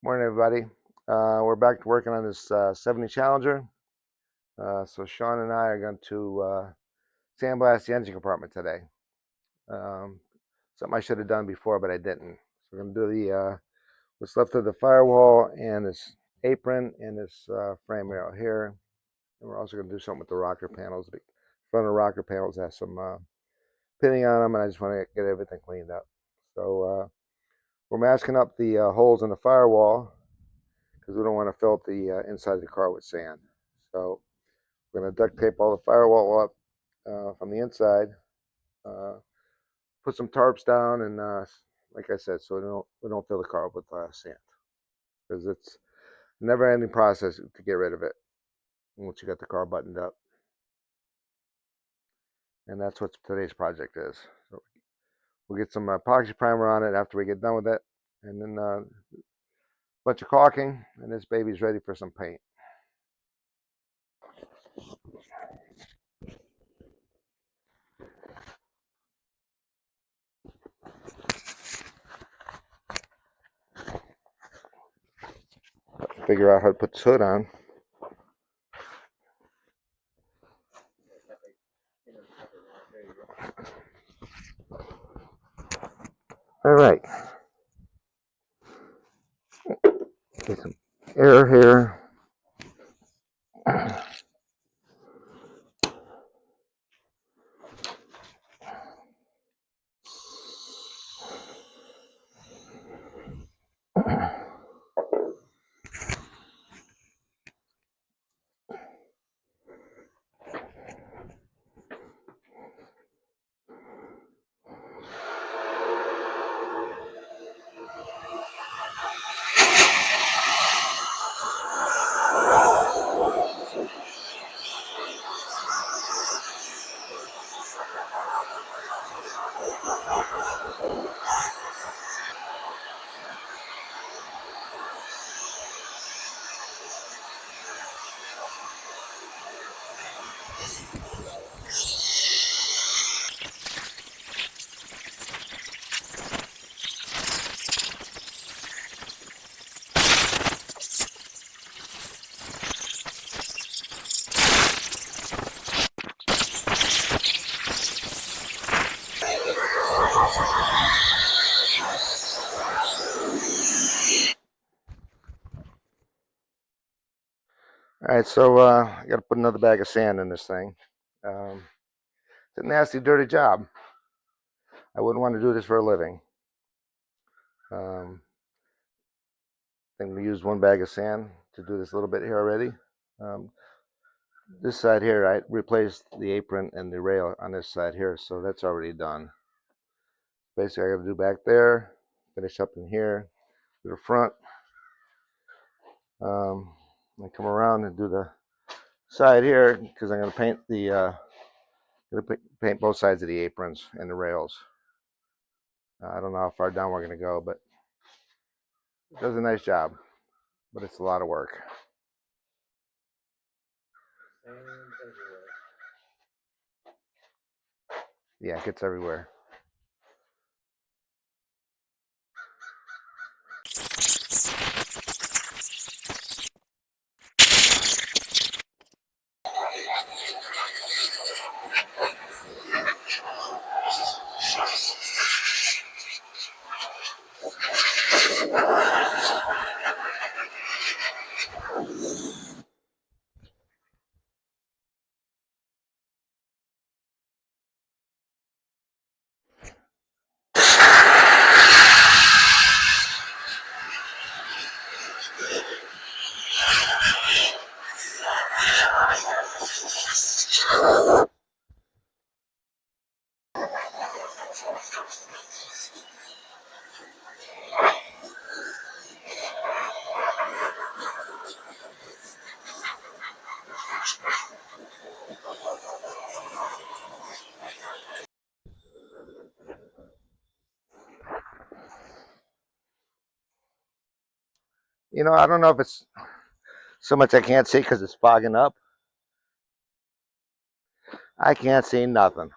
Morning, everybody. We're back to working on this 70 Challenger. So Sean and I are going to sandblast the engine compartment today. Something I should have done before, but I didn't. So we're going to do the what's left of the firewall and this apron and this frame rail here. And we're also going to do something with the rocker panels. The front of the rocker panels has some pinning on them, and I just want to get everything cleaned up. So we're masking up the holes in the firewall, because we don't want to fill up the inside of the car with sand. So we're going to duct tape all the firewall up from the inside, put some tarps down, and like I said, so we don't fill the car up with sand, because it's a never-ending process to get rid of it once you got the car buttoned up. And that's what today's project is. So we'll get some epoxy primer on it after we get done with it, and then a bunch of caulking, and this baby's ready for some paint. Figure out how to put the hood on. All right. Get some air here. All right, so I got to put another bag of sand in this thing. It's a nasty, dirty job. I wouldn't want to do this for a living. I think we used one bag of sand to do this little bit here already. This side here, I replaced the apron and the rail on this side here, so that's already done. Basically, I got to do back there, finish up in here, do the front, and come around and do the side here, because I'm going to paint the paint both sides of the aprons and the rails. I don't know how far down we're going to go, but it does a nice job, but it's a lot of work. Yeah, it gets everywhere. You know, I don't know if it's so much I can't see because it's fogging up. I can't see nothing.